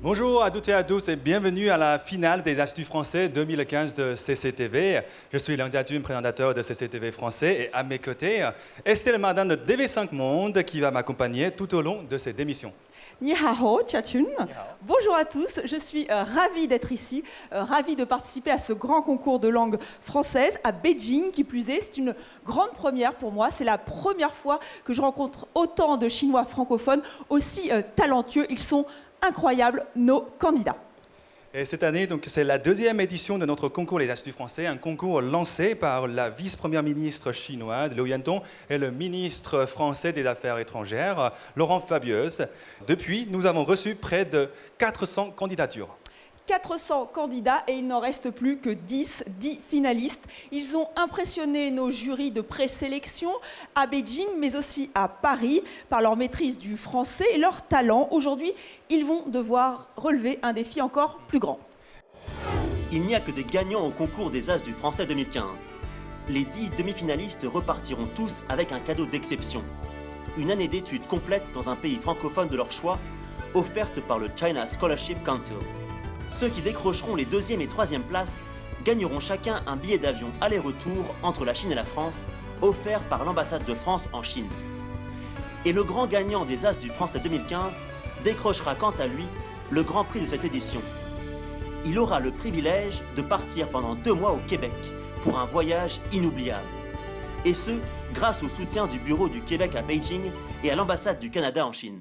Bonjour à toutes et à tous et bienvenue à la finale des As du Français 2015 de CCTV. Je suis Lundi Atum, présentateur de CCTV Français et à mes côtés, Estelle Madame de DV5 Monde qui va m'accompagner tout au long de cette émission. Ni hao, Tchatchun. Bonjour à tous, je suis ravie d'être ici, ravie de participer à ce grand concours de langue française à Beijing, qui plus est. C'est une grande première pour moi, c'est la première fois que je rencontre autant de Chinois francophones aussi talentueux. Ils sont incroyables, nos candidats. Et cette année, donc, c'est la deuxième édition de notre concours Les As du Français, un concours lancé par la vice-première ministre chinoise, Liu Yantong, et le ministre français des Affaires étrangères, Laurent Fabius. Depuis, nous avons reçu près de 400 candidatures. 400 candidats et il n'en reste plus que 10 finalistes. Ils ont impressionné nos jurys de présélection à Beijing, mais aussi à Paris, par leur maîtrise du français et leur talent. Aujourd'hui, ils vont devoir relever un défi encore plus grand. Il n'y a que des gagnants au concours des As du Français 2015. Les 10 demi-finalistes repartiront tous avec un cadeau d'exception. Une année d'études complète dans un pays francophone de leur choix, offerte par le China Scholarship Council. Ceux qui décrocheront les 2e et 3e places gagneront chacun un billet d'avion aller-retour entre la Chine et la France, offert par l'ambassade de France en Chine. Et le grand gagnant des As du Français 2015 décrochera quant à lui le grand prix de cette édition. Il aura le privilège de partir pendant 2 mois au Québec pour un voyage inoubliable. Et ce, grâce au soutien du bureau du Québec à Beijing et à l'ambassade du Canada en Chine.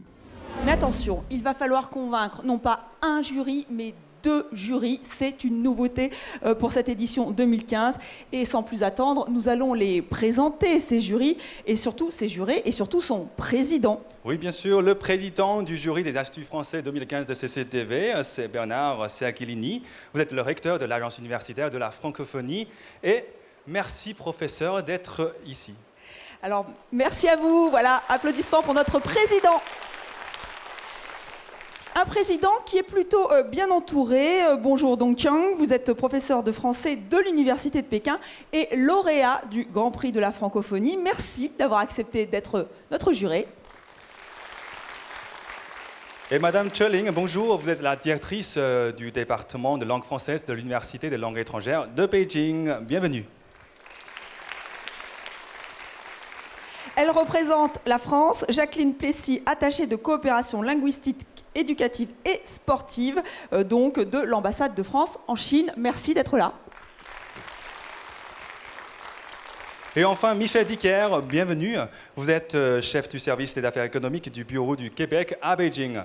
Mais attention, il va falloir convaincre non pas un jury, mais 2 jurys. C'est une nouveauté pour cette édition 2015. Et sans plus attendre, nous allons les présenter, ces jurys, et surtout ces jurés, et surtout son président. Oui, bien sûr, le président du jury des As du Français 2015 de CCTV, c'est Bernard Seakilini. Vous êtes le recteur de l'Agence universitaire de la francophonie. Et merci, professeur, d'être ici. Alors, merci à vous. Voilà, applaudissements pour notre président. Un président qui est plutôt bien entouré. Bonjour Dong Qiang, vous êtes professeur de français de l'Université de Pékin et lauréat du Grand Prix de la francophonie. Merci d'avoir accepté d'être notre juré. Et Madame Cheling, bonjour, vous êtes la directrice du département de langue française de l'Université des langues étrangères de Beijing. Bienvenue. Elle représente la France. Jacqueline Plessis, attachée de coopération linguistique, éducative et sportive, donc de l'ambassade de France en Chine. Merci d'être là. Et enfin, Michel Dicker, bienvenue. Vous êtes chef du service des affaires économiques du bureau du Québec à Beijing.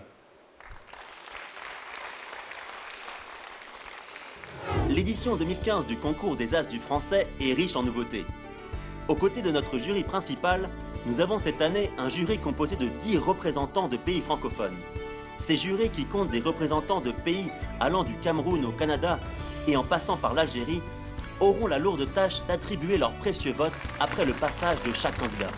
L'édition 2015 du concours des As du Français est riche en nouveautés. Aux côtés de notre jury principal, nous avons cette année un jury composé de 10 représentants de pays francophones. Ces jurés, qui comptent des représentants de pays allant du Cameroun au Canada et en passant par l'Algérie, auront la lourde tâche d'attribuer leur précieux vote après le passage de chaque candidat.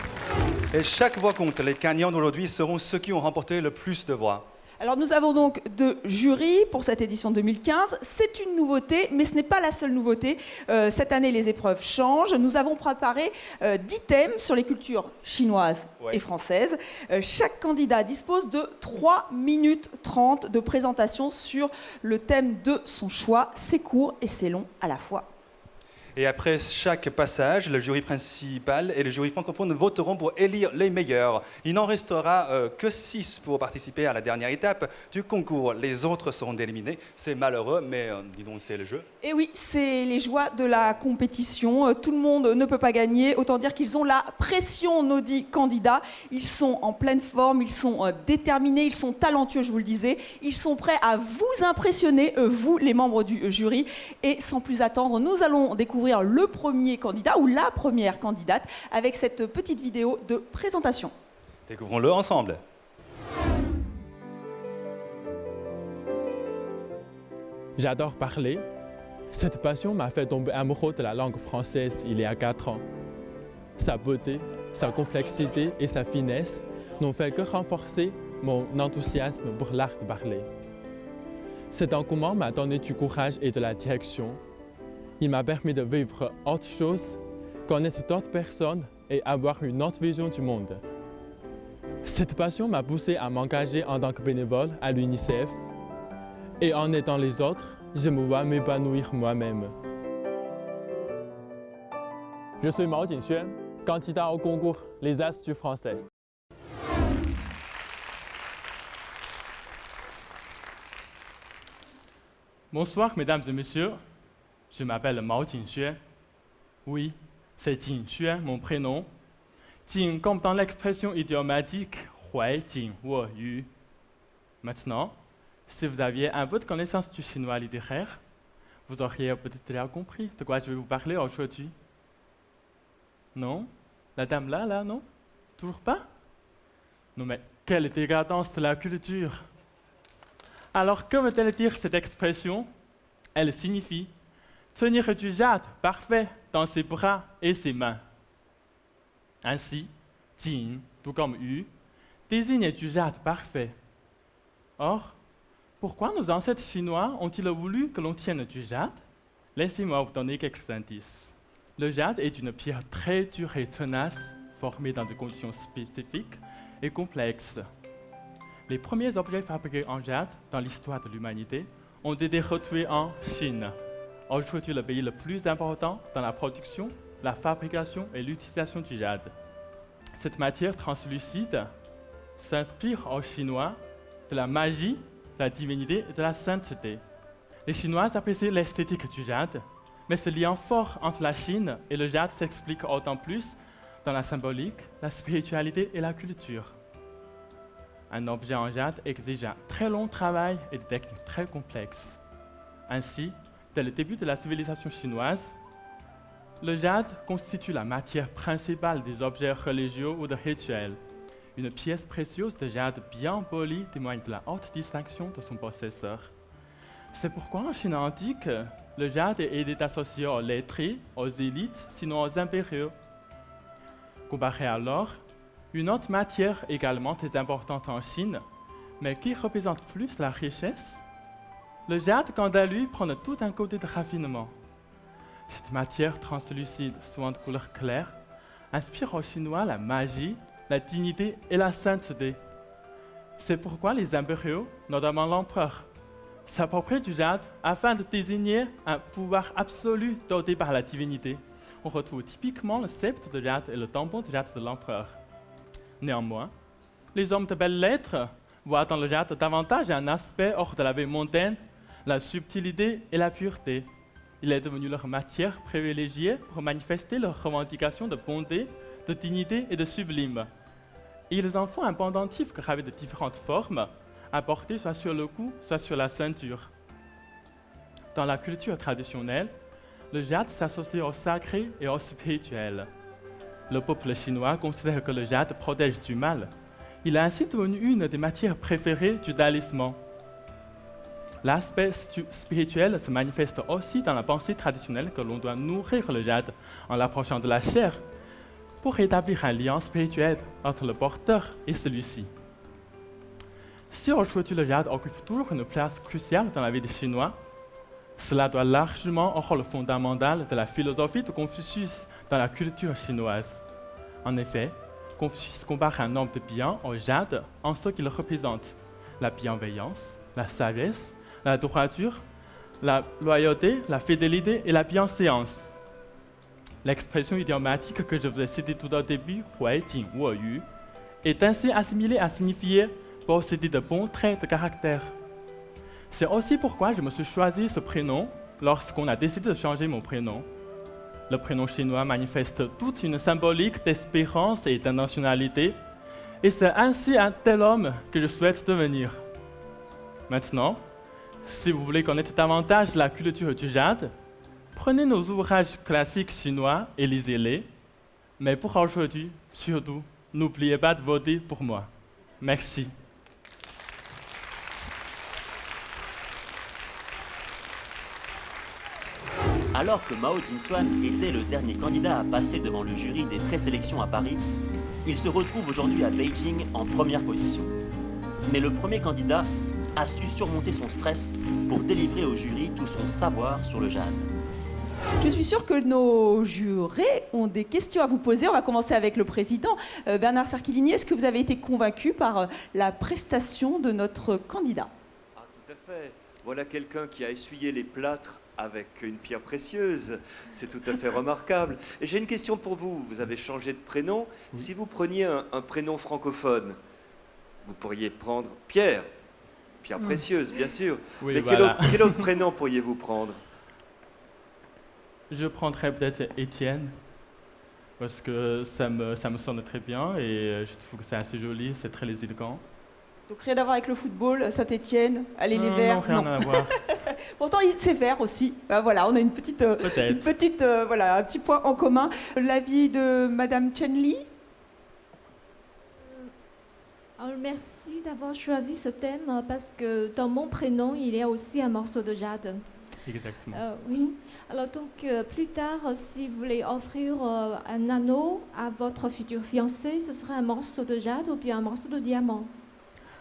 Et chaque voix compte. Les gagnants d'aujourd'hui seront ceux qui ont remporté le plus de voix. Alors nous avons donc 2 jurys pour cette édition 2015. C'est une nouveauté, mais ce n'est pas la seule nouveauté. Cette année, les épreuves changent. Nous avons préparé 10 thèmes sur les cultures chinoises et françaises. Chaque candidat dispose de 3 minutes 30 de présentation sur le thème de son choix. C'est court et c'est long à la fois. Et après chaque passage, le jury principal et le jury francophone voteront pour élire les meilleurs. Il n'en restera que 6 pour participer à la dernière étape du concours. Les autres seront éliminés. C'est malheureux, mais dis donc, c'est le jeu. Et oui, c'est les joies de la compétition. Tout le monde ne peut pas gagner. Autant dire qu'ils ont la pression, nos 10 candidats. Ils sont en pleine forme, ils sont déterminés, ils sont talentueux, je vous le disais. Ils sont prêts à vous impressionner, vous, les membres du jury. Et sans plus attendre, nous allons découvrir le premier candidat ou la première candidate avec cette petite vidéo de présentation. Découvrons-le ensemble. J'adore parler. Cette passion m'a fait tomber amoureux de la langue française il y a 4 ans. Sa beauté, sa complexité et sa finesse n'ont fait que renforcer mon enthousiasme pour l'art de parler. Cet engouement m'a donné du courage et de la direction. Il m'a permis de vivre autre chose, connaître d'autres personnes et avoir une autre vision du monde. Cette passion m'a poussé à m'engager en tant que bénévole à l'UNICEF. Et en aidant les autres, je me vois m'épanouir moi-même. Je suis Mao Jingxue, candidat au concours Les As du Français. Bonsoir, mesdames et messieurs. Je m'appelle Mao Jingxue. Oui, c'est Jingxue, mon prénom. Jing comme dans l'expression idiomatique Huai Jing Wo Yu. Maintenant, si vous aviez un peu de connaissance du chinois littéraire, vous auriez peut-être déjà compris de quoi je vais vous parler aujourd'hui. Non? La dame là, non? Toujours pas? Non mais, quelle décadence de la culture! Alors, que veut-elle dire cette expression? Elle signifie tenir du jade parfait dans ses bras et ses mains. Ainsi, Jing, tout comme Yu, désigne du jade parfait. Or, pourquoi nos ancêtres chinois ont-ils voulu que l'on tienne du jade? Laissez-moi vous donner quelques indices. Le jade est une pierre très dure et tenace, formée dans des conditions spécifiques et complexes. Les premiers objets fabriqués en jade dans l'histoire de l'humanité ont été retrouvés en Chine, aujourd'hui le pays le plus important dans la production, la fabrication et l'utilisation du jade. Cette matière translucide s'inspire aux Chinois de la magie, de la divinité et de la sainteté. Les Chinois apprécient l'esthétique du jade, mais ce lien fort entre la Chine et le jade s'explique autant plus dans la symbolique, la spiritualité et la culture. Un objet en jade exige un très long travail et des techniques très complexes. Ainsi, dès le début de la civilisation chinoise, le jade constitue la matière principale des objets religieux ou de rituels. Une pièce précieuse de jade bien polie témoigne de la haute distinction de son possesseur. C'est pourquoi en Chine antique, le jade est associé aux lettrés, aux élites, sinon aux impériaux. Comparé alors, une autre matière également très importante en Chine, mais qui représente plus la richesse, le jade, quant à lui, prend tout un côté de raffinement. Cette matière translucide, souvent de couleur claire, inspire aux Chinois la magie, la dignité et la sainteté. C'est pourquoi les impériaux, notamment l'empereur, s'approprient du jade afin de désigner un pouvoir absolu doté par la divinité. On retrouve typiquement le sceptre de jade et le tampon de jade de l'empereur. Néanmoins, les hommes de belles lettres voient dans le jade davantage un aspect hors de la vie mondaine, la subtilité et la pureté. Il est devenu leur matière privilégiée pour manifester leurs revendications de bonté, de dignité et de sublime. Et ils en font un pendentif gravé de différentes formes, à porter soit sur le cou, soit sur la ceinture. Dans la culture traditionnelle, le jade s'associe au sacré et au spirituel. Le peuple chinois considère que le jade protège du mal. Il est ainsi devenu une des matières préférées du taoïsme. L'aspect spirituel se manifeste aussi dans la pensée traditionnelle que l'on doit nourrir le jade en l'approchant de la chair pour établir un lien spirituel entre le porteur et celui-ci. Si aujourd'hui le jade occupe toujours une place cruciale dans la vie des Chinois, cela doit largement au rôle fondamental de la philosophie de Confucius dans la culture chinoise. En effet, Confucius compare un homme de bien au jade en ce qu'il représente la bienveillance, la sagesse, la droiture, la loyauté, la fidélité et la bienséance. L'expression idiomatique que je vous ai citée tout au début, Huai Jing Wo Yu, est ainsi assimilée à signifier posséder de bons traits de caractère. C'est aussi pourquoi je me suis choisi ce prénom lorsqu'on a décidé de changer mon prénom. Le prénom chinois manifeste toute une symbolique d'espérance et d'intentionnalité, et c'est ainsi un tel homme que je souhaite devenir. Maintenant, si vous voulez connaître davantage la culture du jade, prenez nos ouvrages classiques chinois et lisez-les. Mais pour aujourd'hui, surtout, n'oubliez pas de voter pour moi. Merci. Alors que Mao Jingxuan était le dernier candidat à passer devant le jury des présélections à Paris, il se retrouve aujourd'hui à Beijing en première position. Mais le premier candidat a su surmonter son stress pour délivrer au jury tout son savoir sur le jade. Je suis sûre que nos jurés ont des questions à vous poser. On va commencer avec le président. Bernard Cerquilini, est-ce que vous avez été convaincu par la prestation de notre candidat? Ah, tout à fait. Voilà quelqu'un qui a essuyé les plâtres avec une pierre précieuse. C'est tout à fait remarquable. Et j'ai une question pour vous. Vous avez changé de prénom. Si vous preniez un prénom francophone, vous pourriez prendre Pierre. Pierre précieuse, bien sûr. Oui, Mais voilà. quel autre prénom pourriez-vous prendre? Je prendrais peut-être Étienne, parce que ça me sonne très bien et je trouve que c'est assez joli, c'est très élégant. Donc rien à voir avec le football, Saint-Étienne, allez les Non, Verts. non, rien à voir. Pourtant, c'est vert aussi. Ben voilà, on a une petite, voilà, un petit point en commun. L'avis de Madame Chen Li. Alors, merci d'avoir choisi ce thème parce que dans mon prénom, il y a aussi un morceau de jade. Exactement. Oui. Alors donc, plus tard, si vous voulez offrir un anneau à votre futur fiancé, ce serait un morceau de jade ou bien un morceau de diamant?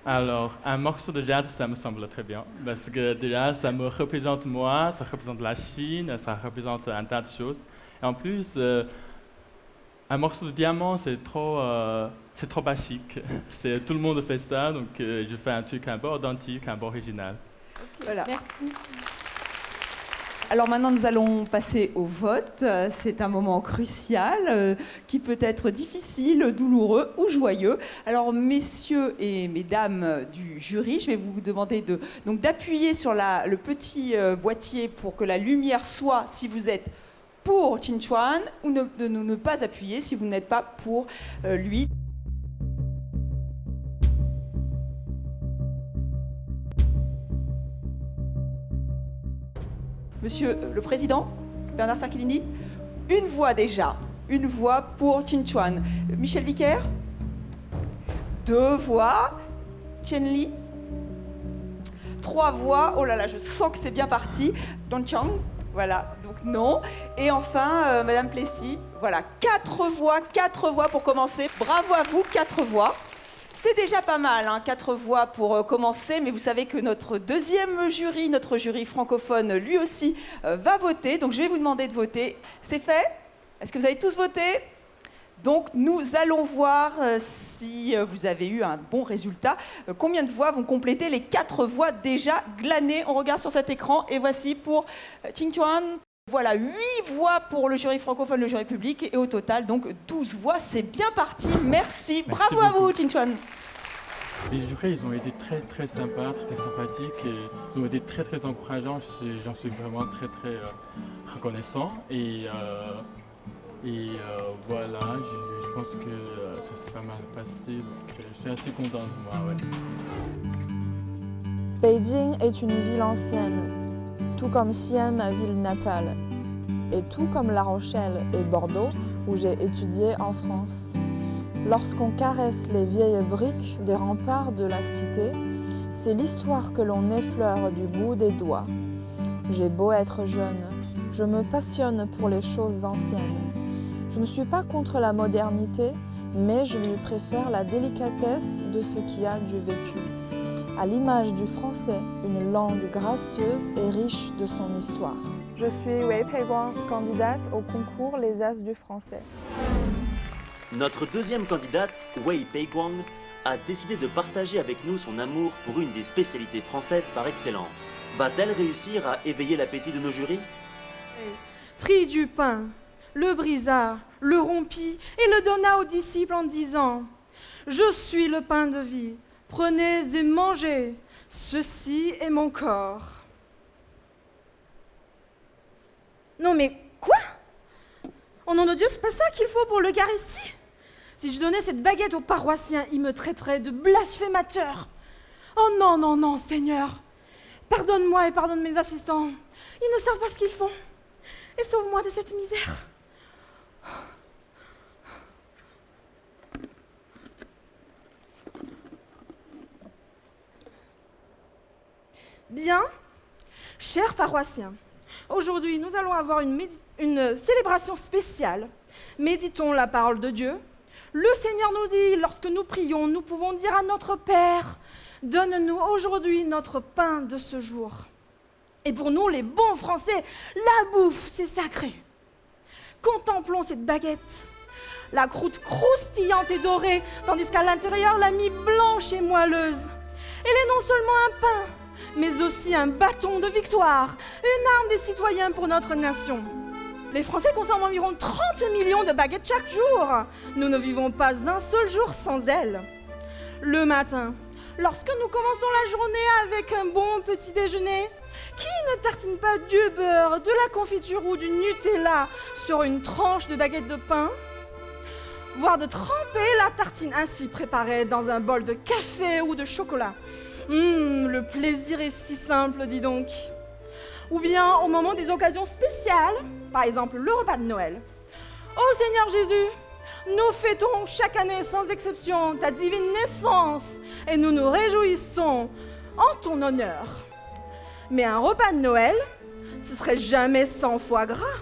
Alors, un morceau de jade, ça me semble très bien, parce que déjà, ça me représente moi, ça représente la Chine, ça représente un tas de choses. Et en plus, un morceau de diamant, c'est trop basique. Tout le monde fait ça, donc je fais un truc un peu authentique, un peu original. Okay, Voilà. merci. Alors maintenant, nous allons passer au vote. C'est un moment crucial qui peut être difficile, douloureux ou joyeux. Alors, messieurs et mesdames du jury, je vais vous demander d'appuyer sur le petit boîtier pour que la lumière soit, si vous êtes pour Qin Chuan, ou ne pas appuyer si vous n'êtes pas pour lui. Monsieur le Président, Bernard Sarkilini, une voix déjà, une voix pour Qin Chuan. Michel Vicaire, 2 voix. Chen Li, 3 voix. Oh là là, je sens que c'est bien parti. Don Chang, voilà, donc non. Et enfin, Madame Plessis, voilà, 4 voix pour commencer. Bravo à vous, 4 voix. C'est déjà pas mal, 4 voix pour commencer, mais vous savez que notre deuxième jury, notre jury francophone, lui aussi, va voter. Donc je vais vous demander de voter. C'est fait? Est-ce que vous avez tous voté? Donc nous allons voir si vous avez eu un bon résultat. Combien de voix vont compléter les 4 voix déjà glanées? On regarde sur cet écran et voici pour Qin Chuan. Voilà, 8 voix pour le jury francophone, le jury public, et au total, donc 12 voix. C'est bien parti, merci. Bravo à vous, Qin Chuan. Les jurés, ils ont été très sympas, très sympathiques, et ils ont été très encourageants. J'en suis vraiment très reconnaissant. Et voilà, je pense que ça s'est pas mal passé, donc je suis assez contente, moi, ouais. Beijing est une ville ancienne, tout comme Xi'an, ma ville natale, et tout comme La Rochelle et Bordeaux, où j'ai étudié en France. Lorsqu'on caresse les vieilles briques des remparts de la cité, c'est l'histoire que l'on effleure du bout des doigts. J'ai beau être jeune, je me passionne pour les choses anciennes. Je ne suis pas contre la modernité, mais je lui préfère la délicatesse de ce qui a du vécu. À l'image du français, une langue gracieuse et riche de son histoire. Je suis Wei Peiguang, candidate au concours Les As du français. Notre deuxième candidate, Wei Peiguang, a décidé de partager avec nous son amour pour une des spécialités françaises par excellence. Va-t-elle réussir à éveiller l'appétit de nos jurys? Prit du pain, le brisa, le rompit et le donna aux disciples en disant « Je suis le pain de vie, prenez et mangez, ceci est mon corps. » Non mais quoi? Au nom de Dieu, c'est pas ça qu'il faut pour l'Eucharistie. Si je donnais cette baguette aux paroissiens, ils me traiteraient de blasphémateur. Oh non, non, non, Seigneur. Pardonne-moi et pardonne mes assistants. Ils ne savent pas ce qu'ils font. Et sauve-moi de cette misère. Bien, chers paroissiens, aujourd'hui nous allons avoir une célébration spéciale. Méditons la parole de Dieu. Le Seigneur nous dit, lorsque nous prions, nous pouvons dire à notre Père, donne-nous aujourd'hui notre pain de ce jour. Et pour nous, les bons Français, la bouffe, c'est sacré. Contemplons cette baguette. La croûte croustillante et dorée, tandis qu'à l'intérieur, la mie blanche et moelleuse. Elle est non seulement un pain, mais aussi un bâton de victoire, une arme des citoyens pour notre nation. Les Français consomment environ 30 millions de baguettes chaque jour. Nous ne vivons pas un seul jour sans elles. Le matin, lorsque nous commençons la journée avec un bon petit déjeuner, qui ne tartine pas du beurre, de la confiture ou du Nutella sur une tranche de baguette de pain? Voire de tremper la tartine ainsi préparée dans un bol de café ou de chocolat. Le plaisir est si simple, dis donc. Ou bien au moment des occasions spéciales, par exemple le repas de Noël. Ô Seigneur Jésus, nous fêtons chaque année sans exception ta divine naissance et nous nous réjouissons en ton honneur. Mais un repas de Noël, ce serait jamais sans foie gras.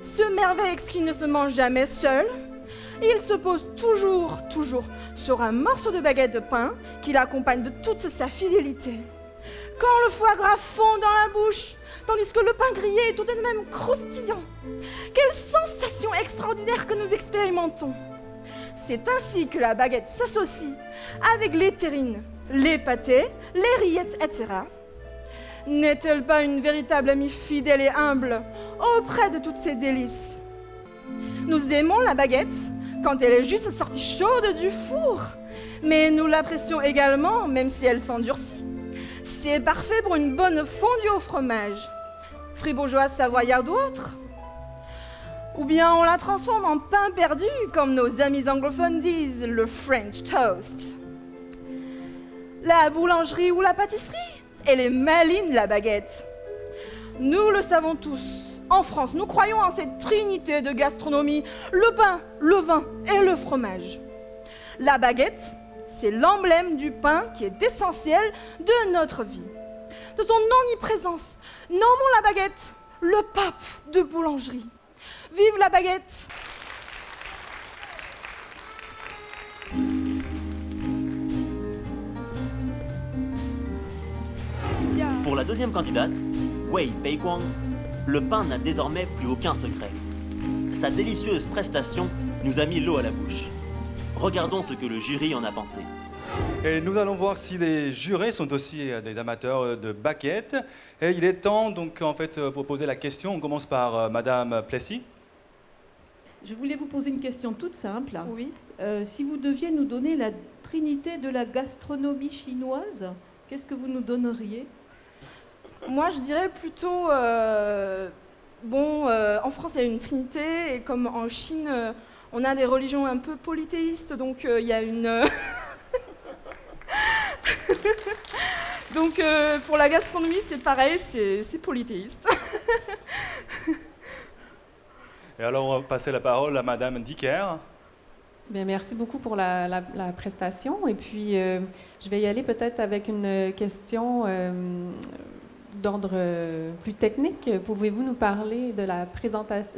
Ce merveille qui ne se mange jamais seul, il se pose toujours sur un morceau de baguette de pain qui l'accompagne de toute sa fidélité. Quand le foie gras fond dans la bouche, tandis que le pain grillé est tout de même croustillant. Quelle sensation extraordinaire que nous expérimentons. C'est ainsi que la baguette s'associe avec les terrines, les pâtés, les rillettes, etc. N'est-elle pas une véritable amie fidèle et humble auprès de toutes ces délices? Nous aimons la baguette quand elle est juste sortie chaude du four, mais nous l'apprécions également même si elle s'endurcit. C'est parfait pour une bonne fondue au fromage, fribourgeoise, savoyarde ou autre. Ou bien on la transforme en pain perdu, comme nos amis anglophones disent, le French toast. La boulangerie ou la pâtisserie, elle est maligne la baguette. Nous le savons tous. En France, nous croyons en cette trinité de gastronomie, le pain, le vin et le fromage. La baguette, c'est l'emblème du pain qui est essentiel de notre vie. De son omniprésence, nommons la baguette le pape de boulangerie. Vive la baguette! Pour la deuxième candidate, Wei Peiquang, le pain n'a désormais plus aucun secret. Sa délicieuse prestation nous a mis l'eau à la bouche. Regardons ce que le jury en a pensé. Et nous allons voir si les jurés sont aussi des amateurs de baguettes. Et il est temps donc en fait pour poser la question. On commence par Madame Plessis. Je voulais vous poser une question toute simple. Oui. Si vous deviez nous donner la trinité de la gastronomie chinoise, qu'est-ce que vous nous donneriez? Moi, je dirais plutôt, en France, il y a une trinité, et comme en Chine, on a des religions un peu polythéistes, donc il y a une... Donc, pour la gastronomie, c'est pareil, c'est polythéiste. Et alors, on va passer la parole à Madame Dicker. Bien, merci beaucoup pour la prestation. Et puis, je vais y aller peut-être avec une question d'ordre plus technique. Pouvez-vous nous parler de la présentation,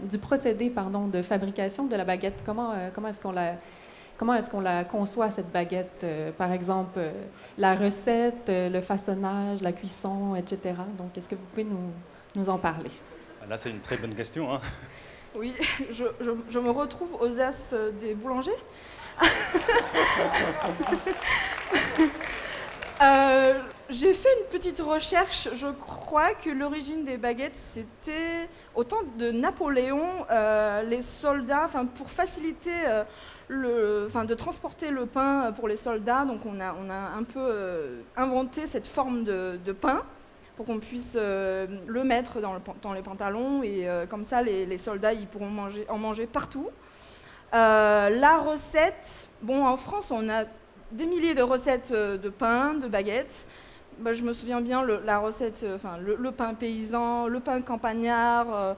du procédé de fabrication de la baguette? Comment est-ce qu'on la conçoit, cette baguette? Par exemple, la recette, le façonnage, la cuisson, etc. Donc, est-ce que vous pouvez nous en parler? Là, c'est une très bonne question. Hein. Oui, je me retrouve aux as des boulangers. J'ai fait une petite recherche. Je crois que l'origine des baguettes, c'était au temps de Napoléon, les soldats, pour faciliter de transporter le pain pour les soldats. Donc on a un peu inventé cette forme de pain pour qu'on puisse le mettre dans les pantalons et comme ça les soldats ils pourront en manger partout. La recette, en France on a des milliers de recettes de pain, de baguettes. Je me souviens bien la recette, le pain paysan, le pain campagnard.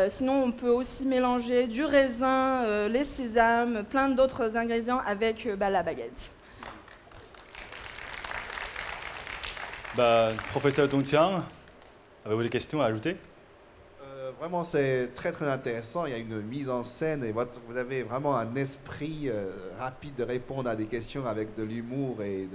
Sinon, on peut aussi mélanger du raisin, les sésames, plein d'autres ingrédients avec la baguette. Professeur Dongtian, avez-vous des questions à ajouter? Vraiment, c'est très très intéressant. Il y a une mise en scène et vous avez vraiment un esprit rapide de répondre à des questions avec de l'humour et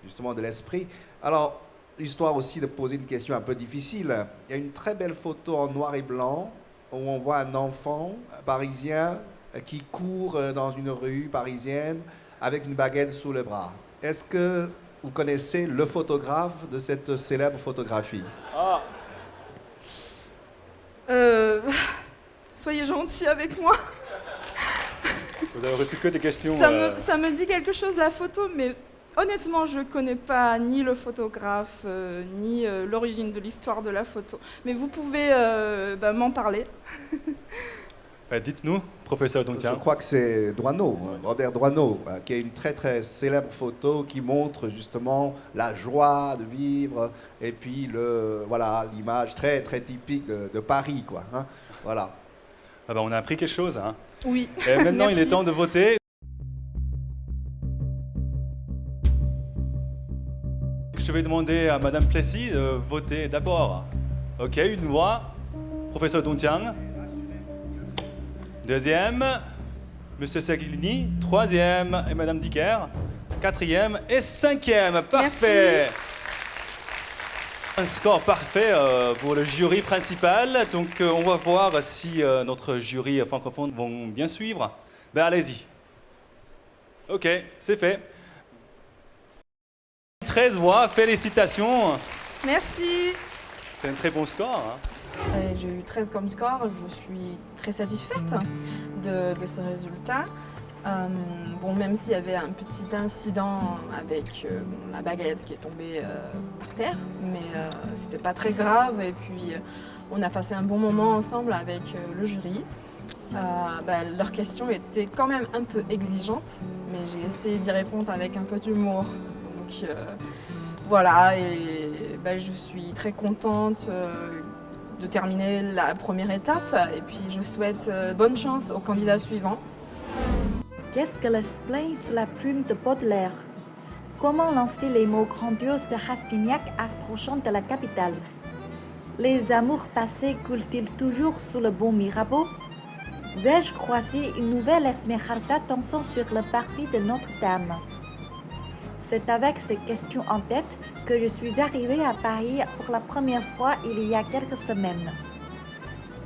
justement de l'esprit. Alors, histoire aussi de poser une question un peu difficile, il y a une très belle photo en noir et blanc où on voit un enfant parisien qui court dans une rue parisienne avec une baguette sous le bras. Est-ce que vous connaissez le photographe de cette célèbre photographie? Ah, Soyez gentil avec moi. vous avez reçu que des questions. Ça me dit quelque chose la photo, mais honnêtement, je ne connais pas ni le photographe, ni l'origine de l'histoire de la photo. Mais vous pouvez m'en parler. Dites-nous, professeur Je Dontian. crois que c'est Doisneau, Robert Doisneau, qui a une très très célèbre photo qui montre justement la joie de vivre et puis l'image très très typique de Paris, quoi. Hein, voilà. Ah ben, on a appris quelque chose. Hein. Oui. Et maintenant, il est Merci. temps de voter. Je vais demander à Madame Plessis de voter d'abord. Ok, une voix. Professeur Dontian. Deuxième, Monsieur Seglini. Troisième, et Madame Dicker. Quatrième et cinquième. Parfait. Un score parfait pour le jury principal. Donc, on va voir si notre jury francophone vont bien suivre. Ben, allez-y. Ok, c'est fait. 13 voix, félicitations. Merci. C'est un très bon score. Hein. J'ai eu 13 comme score, je suis très satisfaite de ce résultat. Même s'il y avait un petit incident avec la baguette qui est tombée par terre, mais c'était pas très grave. Et puis on a passé un bon moment ensemble avec le jury. Leurs questions étaient quand même un peu exigeantes, mais j'ai essayé d'y répondre avec un peu d'humour. Donc voilà, et je suis très contente de terminer la première étape et puis je souhaite bonne chance aux candidats suivants. Qu'est-ce que l'explain sous la plume de Baudelaire? Comment lancer les mots grandioses de Rastignac approchant de la capitale? Les amours passés coulent-ils toujours sous le bon Mirabeau? Vais-je croiser une nouvelle Esmeralda dansant sur le parvis de Notre-Dame? C'est avec ces questions en tête que je suis arrivée à Paris pour la première fois il y a quelques semaines.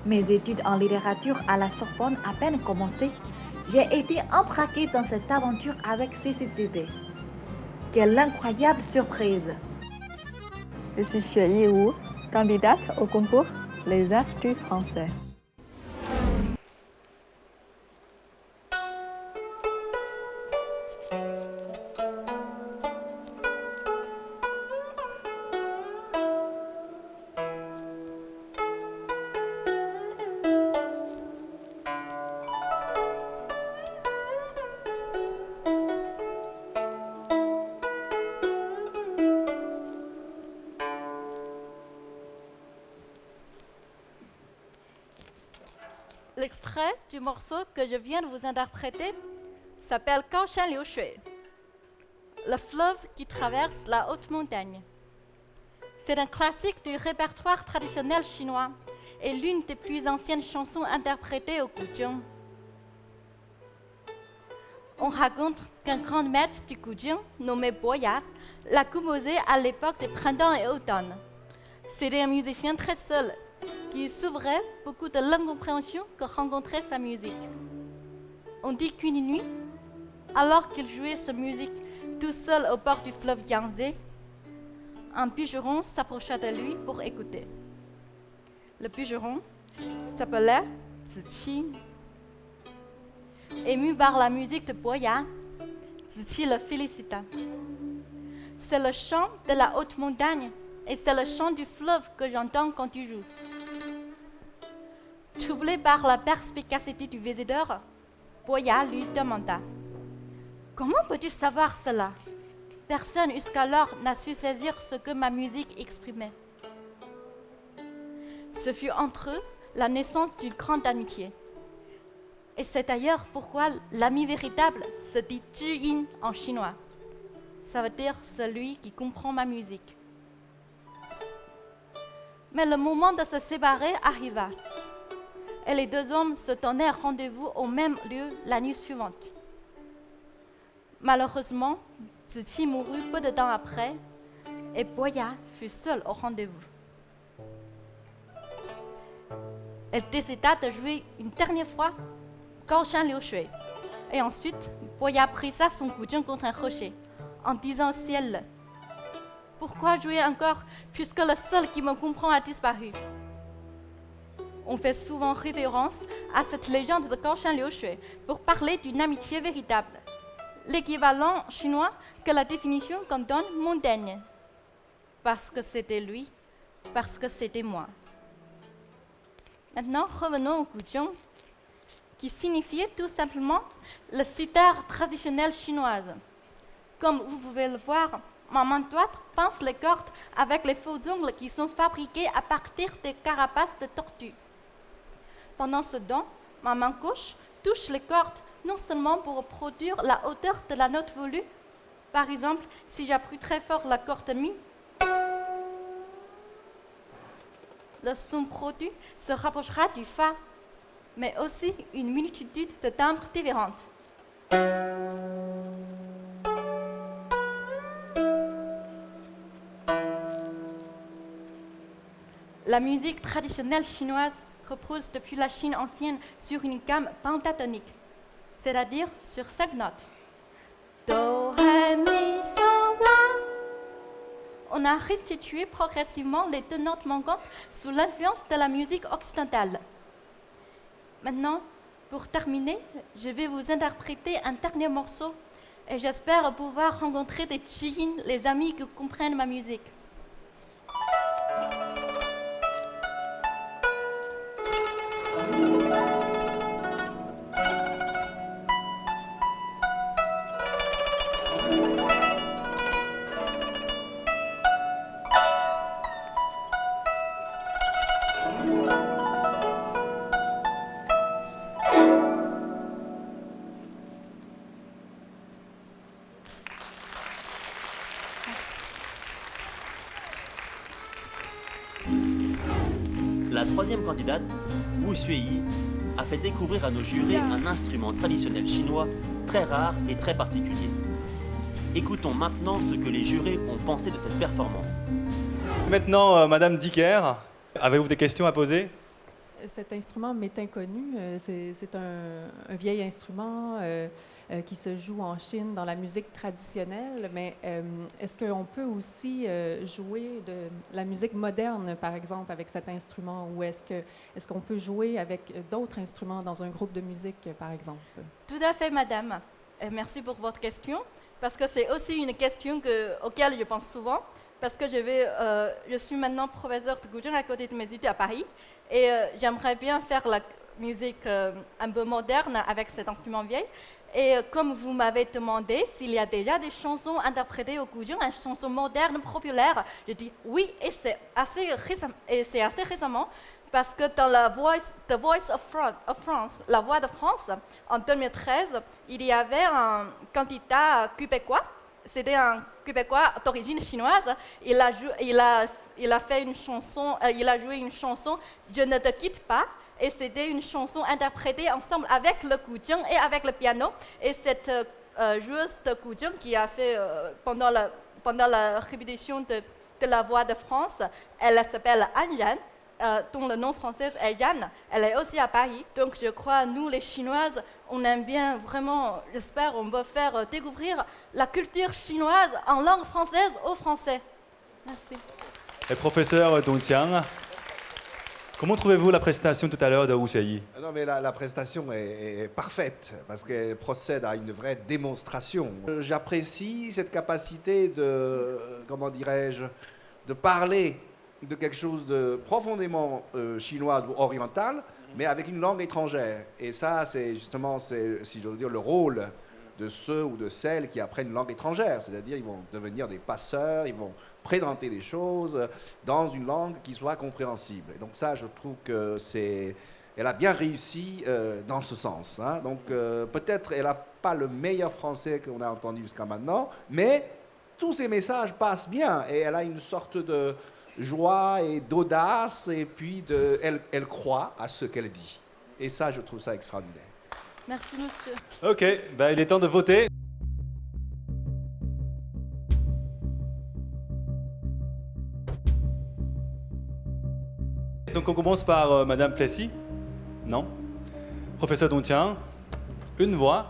Mes études en littérature à la Sorbonne à peine commencées, j'ai été embarquée dans cette aventure avec CCTV. Quelle incroyable surprise! Je suis Xue Yiwu, candidate au concours Les As du Français. L'extrait du morceau que je viens de vous interpréter s'appelle Kaoshan Liu Shui, le fleuve qui traverse la haute montagne. C'est un classique du répertoire traditionnel chinois et l'une des plus anciennes chansons interprétées au Guzheng. On raconte qu'un grand maître du Guzheng, nommé Boya, l'a composé à l'époque des printemps et automne. C'était un musicien très seul qui s'ouvrait beaucoup de l'incompréhension que rencontrait sa musique. On dit qu'une nuit, alors qu'il jouait sa musique tout seul au bord du fleuve Yangtze, un bûcheron s'approcha de lui pour écouter. Le bûcheron s'appelait Ziqi. Ému par la musique de Boya, Ziqi le félicita. C'est le chant de la haute montagne et c'est le chant du fleuve que j'entends quand tu joues. Troublé par la perspicacité du visiteur, Boya lui demanda « Comment peux-tu savoir cela? Personne jusqu'alors n'a su saisir ce que ma musique exprimait. » Ce fut entre eux la naissance d'une grande amitié. Et c'est d'ailleurs pourquoi l'ami véritable se dit Zhiyin en chinois. Ça veut dire celui qui comprend ma musique. Mais le moment de se séparer arriva. Et les deux hommes se donnèrent rendez-vous au même lieu la nuit suivante. Malheureusement, Ziqi mourut peu de temps après et Boya fut seul au rendez-vous. Elle décida de jouer une dernière fois Kaoshan Liu Shui. Et ensuite, Boya brisa son guzheng contre un rocher en disant au ciel pourquoi jouer encore puisque le seul qui me comprend a disparu? On fait souvent référence à cette légende de Gao Shan Liu Shui pour parler d'une amitié véritable. L'équivalent chinois que la définition qu'on donne Montaigne. Parce que c'était lui, parce que c'était moi. Maintenant, revenons au guzheng, qui signifiait tout simplement le sitar traditionnel chinoise. Comme vous pouvez le voir, ma main droite pince les cordes avec les faux ongles qui sont fabriqués à partir des carapaces de tortues. Pendant ce temps, ma main gauche touche les cordes non seulement pour produire la hauteur de la note voulue. Par exemple, si j'appuie très fort la corde mi, le son produit se rapprochera du fa, mais aussi une multitude de timbres différentes. La musique traditionnelle chinoise repose depuis la Chine ancienne sur une gamme pentatonique, c'est-à-dire sur 5 notes. Do, ré, mi, sol, la. On a restitué progressivement les 2 notes manquantes sous l'influence de la musique occidentale. Maintenant, pour terminer, je vais vous interpréter un dernier morceau et j'espère pouvoir rencontrer des Chiyins, les amis qui comprennent ma musique. La troisième candidate, Wu Xueyi, a fait découvrir à nos jurés un instrument traditionnel chinois très rare et très particulier. Écoutons maintenant ce que les jurés ont pensé de cette performance. Maintenant, Madame Dicker, avez-vous des questions à poser? Cet instrument m'est inconnu. C'est un vieil instrument qui se joue en Chine dans la musique traditionnelle, mais est-ce qu'on peut aussi jouer de la musique moderne, par exemple, avec cet instrument, ou est-ce qu'on peut jouer avec d'autres instruments dans un groupe de musique, par exemple? Tout à fait, madame. Merci pour votre question, parce que c'est aussi une question auquel je pense souvent, parce que je suis maintenant professeur de guzheng à côté de mes études à Paris, et j'aimerais bien faire la musique un peu moderne avec cet instrument vieil. Et comme vous m'avez demandé s'il y a déjà des chansons interprétées au guzheng, des chansons modernes, populaires, je dis oui, et c'est assez récemment, parce que dans The Voice of France, La Voix de France, en 2013, il y avait un candidat québécois. C'était un Québécois d'origine chinoise. Il a fait une chanson, il a joué une chanson « Je ne te quitte pas ». Et c'était une chanson interprétée ensemble avec le guzheng et avec le piano. Et cette joueuse de guzheng qui a fait pendant la répétition de La Voix de France, elle s'appelle An Yan, dont le nom français est Yan. Elle est aussi à Paris. Donc je crois, nous les Chinoises, on aime bien vraiment, j'espère, on va faire découvrir la culture chinoise en langue française aux Français. Merci. Et professeur Dong Qiang, comment trouvez-vous la prestation tout à l'heure de Wu Xueyi? Non, mais la prestation est parfaite parce qu'elle procède à une vraie démonstration. J'apprécie cette capacité de, comment dirais-je, de parler de quelque chose de profondément chinois ou oriental, mais avec une langue étrangère. Et ça, c'est justement, si j'ose dire, le rôle de ceux ou de celles qui apprennent une langue étrangère. C'est-à-dire, ils vont devenir des passeurs, ils vont présenter des choses dans une langue qui soit compréhensible. Et donc ça, je trouve que elle a bien réussi dans ce sens. Hein. Donc peut-être elle n'a pas le meilleur français qu'on a entendu jusqu'à maintenant, mais tous ces messages passent bien et elle a une sorte de joie et d'audace et puis elle croit à ce qu'elle dit. Et ça, je trouve ça extraordinaire. Merci, monsieur. Ok, il est temps de voter. Donc on commence par Madame Plessis. Non. Professeur Dong Qiang. Une voix.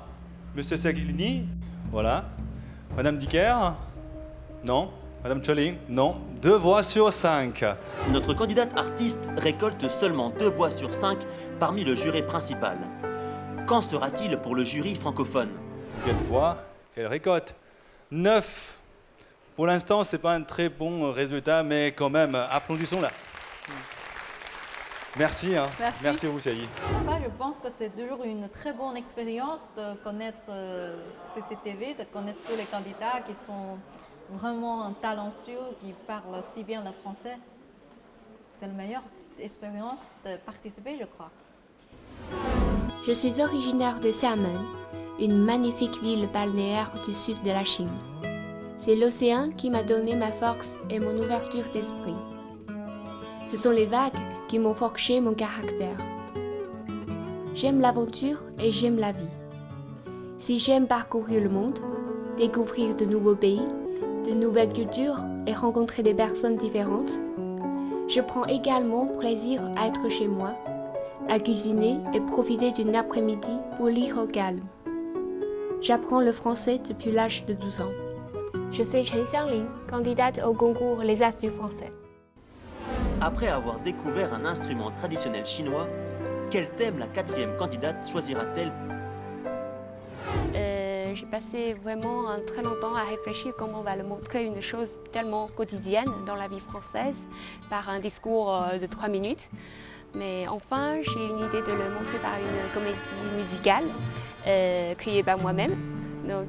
Monsieur Seglini. Voilà. Madame Dicker. Non. Madame Choling, non. 2 voix sur 5. Notre candidate artiste récolte seulement 2 voix sur 5 parmi le jury principal. Qu'en sera-t-il pour le jury francophone? Quelle voix elle récolte? 9. Pour l'instant, ce n'est pas un très bon résultat, mais quand même, applaudissons-la. Merci, hein. Merci à vous, Saïd. Je pense que c'est toujours une très bonne expérience de connaître CCTV, de connaître tous les candidats qui sont vraiment talentueux, qui parlent si bien le français. C'est la meilleure expérience de participer, je crois. Je suis originaire de Xiamen, une magnifique ville balnéaire du sud de la Chine. C'est l'océan qui m'a donné ma force et mon ouverture d'esprit. Ce sont les vagues qui m'ont forgé mon caractère. J'aime l'aventure et j'aime la vie. Si j'aime parcourir le monde, découvrir de nouveaux pays, de nouvelles cultures et rencontrer des personnes différentes, je prends également plaisir à être chez moi, à cuisiner et profiter d'une après-midi pour lire au calme. J'apprends le français depuis l'âge de 12 ans. Je suis Chen Xiangling, candidate au concours Les As du français. Après avoir découvert un instrument traditionnel chinois, quel thème la 4e candidate choisira-t-elle? J'ai passé vraiment très longtemps à réfléchir comment on va le montrer une chose tellement quotidienne dans la vie française par un discours de 3 minutes. Mais enfin, j'ai une idée de le montrer par une comédie musicale créée par moi-même. Donc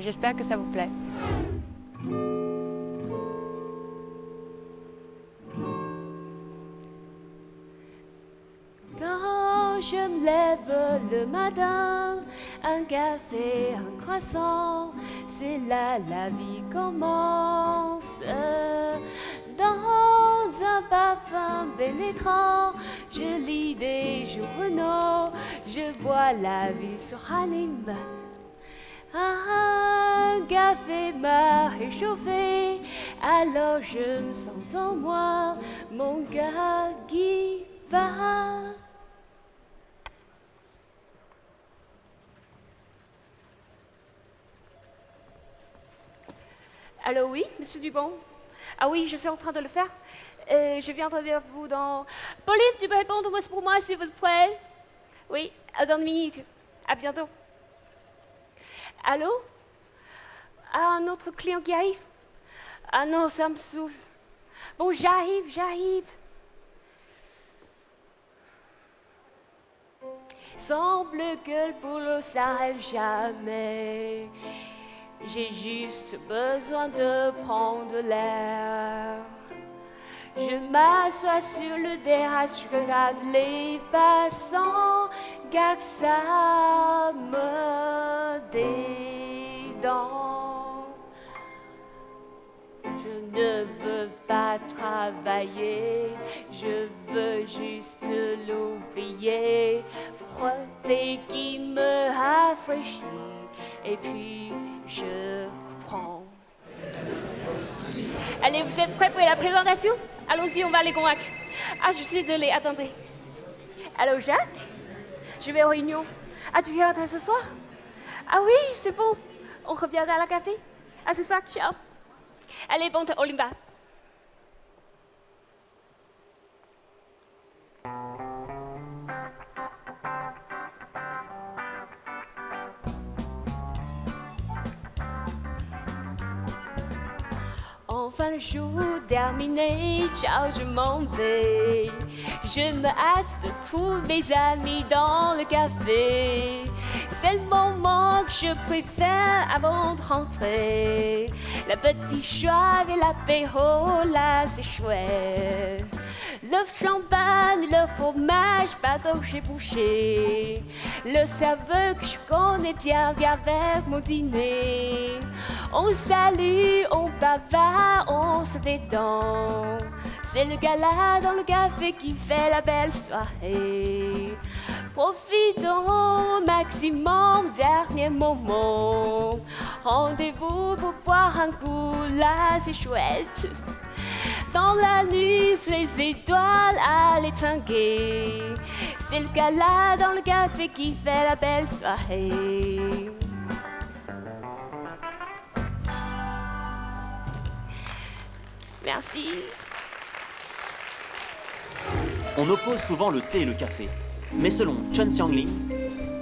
j'espère que ça vous plaît. Quand je me lève le matin, un café, un croissant, c'est là la vie commence. Dans un parfum pénétrant, je lis des journaux, je vois la vie se ranimer. Un café m'a réchauffé, alors je me sens en moi, mon gars qui va. Allô, oui, monsieur Dubon? Ah oui, je suis en train de le faire. Je viendrai vers vous dans... Pauline, tu peux répondre pour moi, s'il vous plaît? Oui, dans une minute. À bientôt. Allô? Ah, un autre client qui arrive? Ah non, ça me saoule. Bon, j'arrive. Semble que le boulot s'arrête jamais. J'ai juste besoin de prendre l'air. Je m'assois sur le terrasse, je regarde les passants, gars que ça me détend. Je ne veux pas travailler, je veux juste l'oublier. Frotter qui me rafraîchit, et puis je reprends. Allez, vous êtes prêts pour la présentation? Allons-y, on va les convaincre. Ah, je suis désolée, attendez. Allô, Jacques? Je vais aux réunions. Ah, tu viens rentrer ce soir? Ah oui, c'est bon. On revient à la café? À ce soir, ciao. Allez, bon, on y va. Enfin le jour terminé, ciao, je m'en vais. Je me hâte de trouver mes amis dans le café. C'est le moment que je préfère avant de rentrer. La petite choix et l'apéro, là c'est chouette. Le champagne, le fromage, pardon, j'ai bouché. Le serveur que je connais bien vient vers mon dîner. On salue, on bavard, on se détend. C'est le gala dans le café qui fait la belle soirée. Profitons au maximum, dernier moment. Rendez-vous pour boire un coup, là c'est chouette. Dans la nuit, sous les étoiles, allez tanguer. C'est le gala dans le café qui fait la belle soirée. Merci. On oppose souvent le thé et le café. Mais selon Chen Xiangling,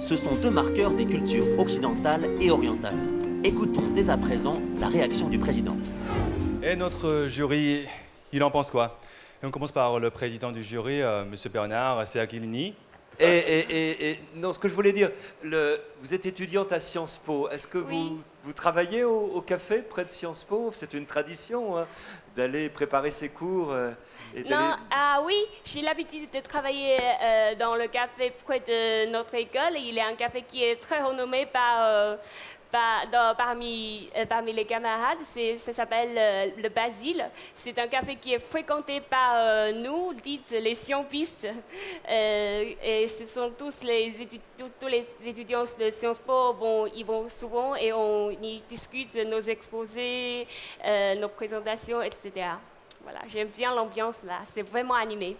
ce sont deux marqueurs des cultures occidentales et orientales. Écoutons dès à présent la réaction du président. Et notre jury, il en pense quoi? Et on commence par le président du jury, M. Bernard Seaghilini. Non, ce que je voulais dire, vous êtes étudiante à Sciences Po. Est-ce que vous travaillez au café près de Sciences Po? C'est une tradition hein, d'aller préparer ses cours et Non, oui, j'ai l'habitude de travailler dans le café près de notre école. Il est un café qui est très renommé parmi les camarades. Ça s'appelle le Basile. C'est un café qui est fréquenté par nous, dites les scientistes. Et ce sont tous les étudiants de Sciences Po y vont souvent et on y discute nos exposés, nos présentations, etc. Voilà, j'aime bien l'ambiance là, c'est vraiment animé.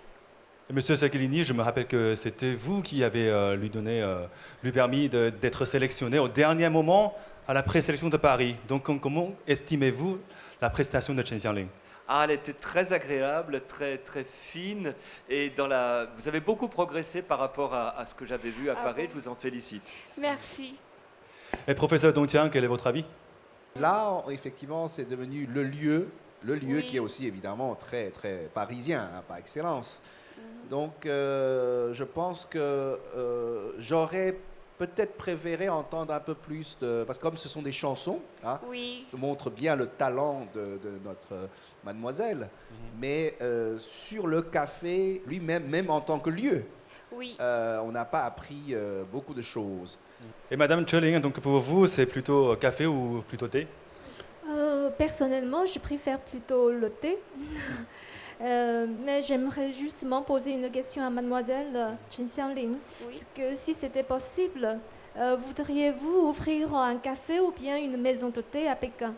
Et Monsieur Seaghilini, je me rappelle que c'était vous qui avez lui permis d'être sélectionné au dernier moment à la présélection de Paris. Donc comment estimez-vous la prestation de Chen Xiangling? Elle était très agréable, très, très fine. Et vous avez beaucoup progressé par rapport à ce que j'avais vu à Paris. Bon. Je vous en félicite. Merci. Et professeur Dong Tian, quel est votre avis? Là, effectivement, c'est devenu le lieu qui est aussi évidemment très, très parisien, hein, par excellence. Donc, je pense que j'aurais peut-être préféré entendre un peu plus parce que comme ce sont des chansons, hein, ça montre bien le talent de notre mademoiselle, mais sur le café lui-même, même en tant que lieu, on n'a pas appris beaucoup de choses. Et Madame Choling, donc pour vous, c'est plutôt café ou plutôt thé? Personnellement, je préfère plutôt le thé. Mais j'aimerais justement poser une question à mademoiselle Chen Xiangling. Que si c'était possible, voudriez-vous offrir un café ou bien une maison de thé à Pékin?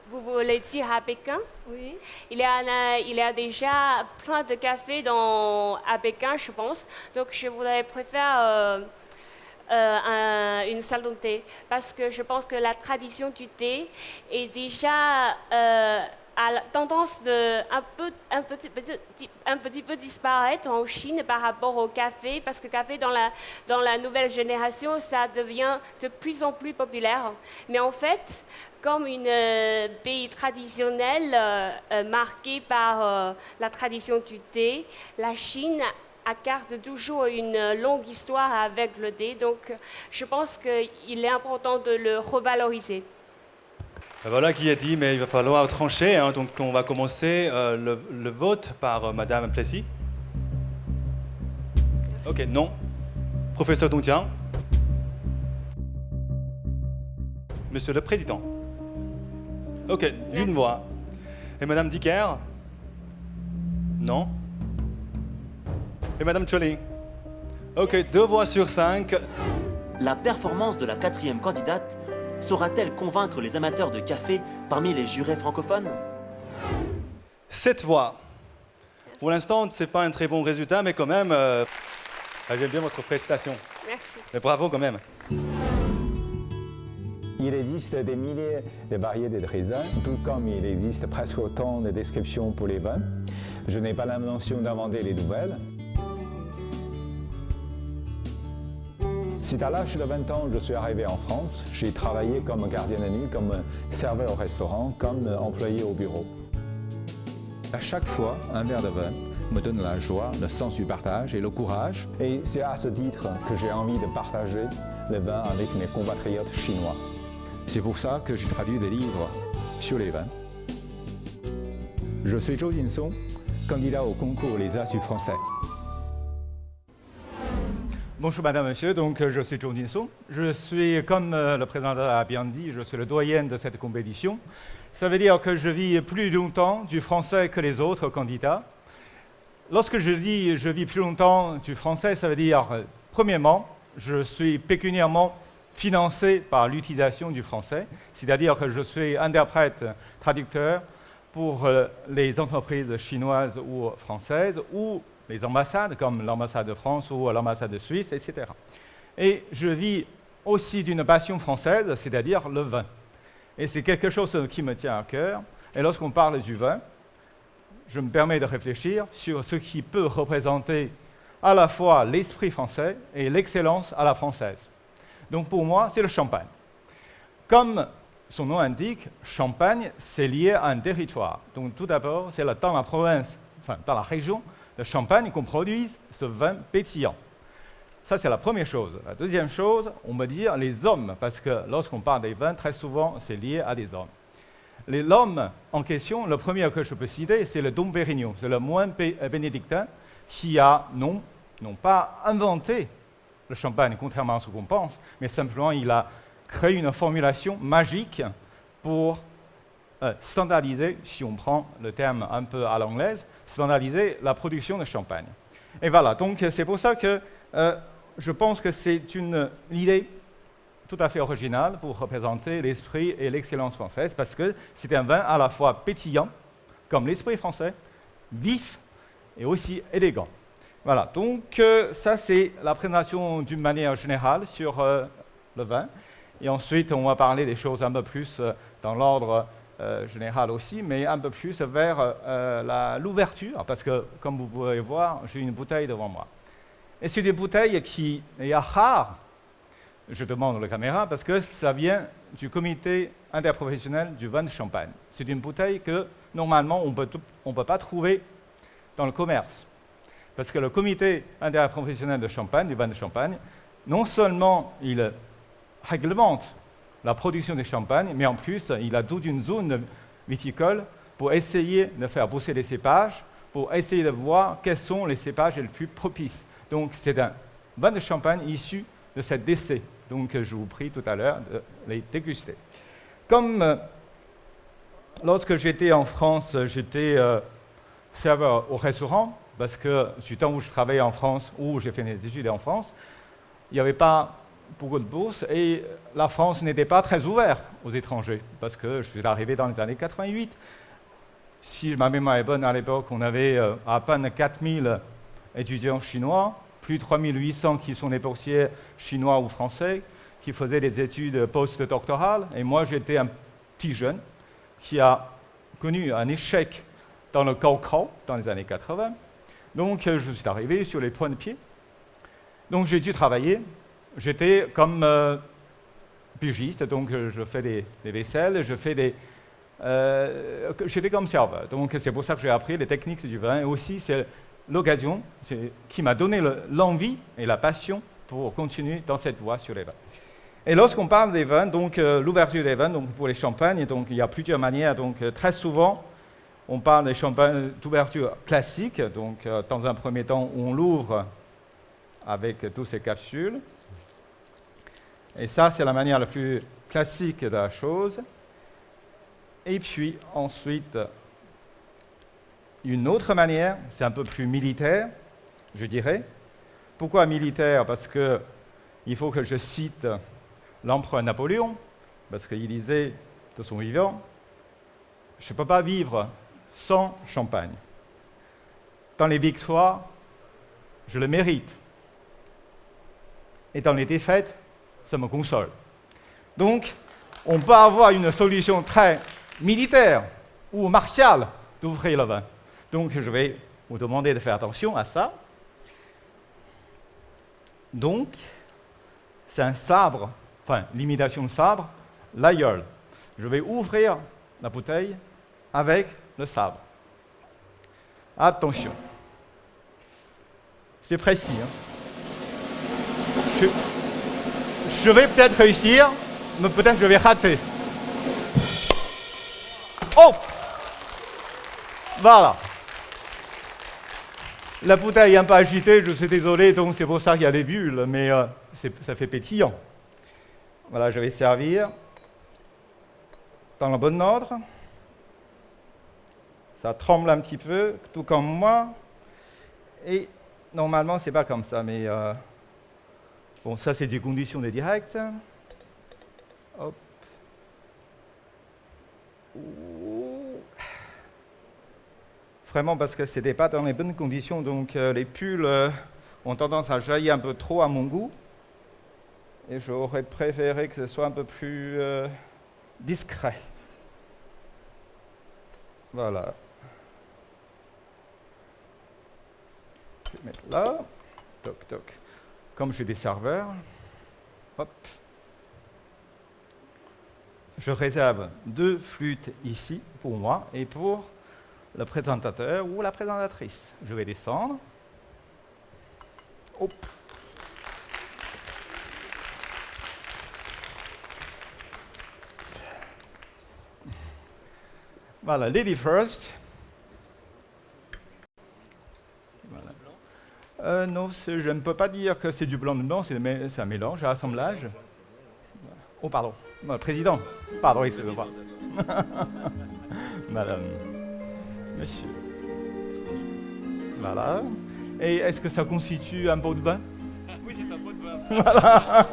Vous voulez dire à Pékin? Oui. Il y a déjà plein de cafés à Pékin, je pense. Donc je voudrais préférer une salle de thé parce que je pense que la tradition du thé est déjà a la tendance de un petit peu disparaître en Chine par rapport au café, parce que le café dans la nouvelle génération, ça devient de plus en plus populaire. Mais en fait, comme un pays traditionnel marqué par la tradition du thé, la Chine garde toujours une longue histoire avec le thé. Donc je pense qu'il est important de le revaloriser. Voilà qui est dit, mais il va falloir trancher. Hein. Donc on va commencer le vote par Madame Plessis. Ok, non. Professeur Dong Tian. Monsieur le Président. Ok, une voix. Et Madame Dicker. Non. Et Madame Choling. Ok, 2 voix sur 5. La performance de la 4e candidate saura-t-elle convaincre les amateurs de café parmi les jurés francophones? 7 voix. Pour l'instant, ce n'est pas un très bon résultat, mais quand même, j'aime bien votre prestation. Merci. Mais bravo quand même. Il existe des milliers de variétés de raisins, tout comme il existe presque autant de descriptions pour les vins. Je n'ai pas l'intention d'inventer les nouvelles. C'est à l'âge de 20 ans que je suis arrivé en France. J'ai travaillé comme gardien de nuit, comme serveur au restaurant, comme employé au bureau. À chaque fois, un verre de vin me donne la joie, le sens du partage et le courage. Et c'est à ce titre que j'ai envie de partager le vin avec mes compatriotes chinois. C'est pour ça que j'ai traduit des livres sur les vins. Je suis Zhou Jinsong, candidat au concours Les As du Français. Bonjour Madame, Monsieur, donc je suis Zhou Jinsong. Je suis, comme le président a bien dit, je suis le doyen de cette compétition. Ça veut dire que je vis plus longtemps du français que les autres candidats. Lorsque je dis je vis plus longtemps du français, ça veut dire, premièrement, je suis pécuniairement financé par l'utilisation du français, c'est-à-dire que je suis interprète, traducteur pour les entreprises chinoises ou françaises ou les ambassades, comme l'ambassade de France ou l'ambassade de Suisse, etc. Et je vis aussi d'une passion française, c'est-à-dire le vin. Et c'est quelque chose qui me tient à cœur. Et lorsqu'on parle du vin, je me permets de réfléchir sur ce qui peut représenter à la fois l'esprit français et l'excellence à la française. Donc pour moi, c'est le champagne. Comme son nom indique, Champagne, c'est lié à un territoire. Donc tout d'abord, c'est dans la province, enfin dans la région de Champagne qu'on produit ce vin pétillant. Ça, c'est la première chose. La deuxième chose, on va dire les hommes, parce que lorsqu'on parle des vins, très souvent, c'est lié à des hommes. L'homme en question, le premier que je peux citer, c'est le Dom Pérignon. C'est le moine bénédictin qui a, non pas inventé le champagne, contrairement à ce qu'on pense, mais simplement il a créé une formulation magique pour standardiser, si on prend le terme un peu à l'anglaise, standardiser la production de champagne. Et voilà, donc c'est pour ça que je pense que c'est une idée tout à fait originale pour représenter l'esprit et l'excellence française, parce que c'est un vin à la fois pétillant, comme l'esprit français, vif et aussi élégant. Voilà, donc ça c'est la présentation d'une manière générale sur le vin. Et ensuite, on va parler des choses un peu plus dans l'ordre général aussi, mais un peu plus vers l'ouverture, parce que, comme vous pouvez voir, j'ai une bouteille devant moi. Et c'est une bouteille qui est rare, je demande à la caméra, parce que ça vient du comité interprofessionnel du vin de Champagne. C'est une bouteille que, normalement, on ne peut pas trouver dans le commerce. Parce que le comité interprofessionnel de Champagne, du vin de Champagne, non seulement il réglemente la production de champagne, mais en plus, il a toute une zone viticole pour essayer de faire pousser les cépages, pour essayer de voir quels sont les cépages les plus propices. Donc, c'est un vin de champagne issu de cet essai. Donc, je vous prie tout à l'heure de les déguster. Comme lorsque j'étais en France, j'étais serveur au restaurant, parce que du temps où je travaillais en France, où j'ai fait mes études en France, il n'y avait pas beaucoup de bourses et la France n'était pas très ouverte aux étrangers, parce que je suis arrivé dans les années 88. Si ma mémoire est bonne, à l'époque, on avait à peine 4000 étudiants chinois, plus de 3800 qui sont des boursiers chinois ou français, qui faisaient des études post-doctorales. Et moi, j'étais un petit jeune qui a connu un échec dans le Cao dans les années 80. Donc, je suis arrivé sur les points de pied. Donc, j'ai dû travailler. J'étais comme pigiste, donc je fais des vaisselles, j'étais comme serveur. Donc, c'est pour ça que j'ai appris les techniques du vin. Et aussi, c'est l'occasion qui m'a donné l'envie et la passion pour continuer dans cette voie sur les vins. Et lorsqu'on parle des vins, donc l'ouverture des vins, donc pour les champagnes, donc il y a plusieurs manières. Donc très souvent, on parle des champagnes d'ouverture classique. Donc dans un premier temps, on l'ouvre avec toutes ces capsules. Et ça, c'est la manière la plus classique de la chose. Et puis ensuite, une autre manière, c'est un peu plus militaire, je dirais. Pourquoi militaire? Parce qu'il faut que je cite l'empereur Napoléon, parce qu'il disait de son vivant, je ne peux pas vivre sans champagne. Dans les victoires, je le mérite. Et dans les défaites, ça me console. Donc, on peut avoir une solution très militaire ou martiale d'ouvrir le vin. Donc, je vais vous demander de faire attention à ça. Donc, c'est un sabre, enfin, l'imitation de sabre, l'aïeul. Je vais ouvrir la bouteille avec le sabre. Attention. C'est précis. Je vais peut-être réussir, mais peut-être je vais rater. Oh! Voilà. La bouteille est un peu agitée, je suis désolé, donc c'est pour ça qu'il y a des bulles, mais ça fait pétillant. Voilà, je vais servir dans le bon ordre. Ça tremble un petit peu, tout comme moi. Et normalement, c'est pas comme ça, mais bon, ça c'est des conditions de direct. Hop. Vraiment parce que ce n'était pas dans les bonnes conditions, donc les pulls ont tendance à jaillir un peu trop à mon goût. Et j'aurais préféré que ce soit un peu plus discret. Voilà. Je vais mettre là. Toc, toc. Comme j'ai des serveurs, hop. Je réserve 2 flûtes ici pour moi et pour le présentateur ou la présentatrice. Je vais descendre. Hop. Voilà, lady first. Voilà. Non, je ne peux pas dire que c'est du blanc dedans, c'est un mélange, un assemblage. Oh, pardon, président. Pardon, excusez-moi. Madame, monsieur. Voilà. Et est-ce que ça constitue un pot de vin? Oui, c'est un pot de vin. Voilà.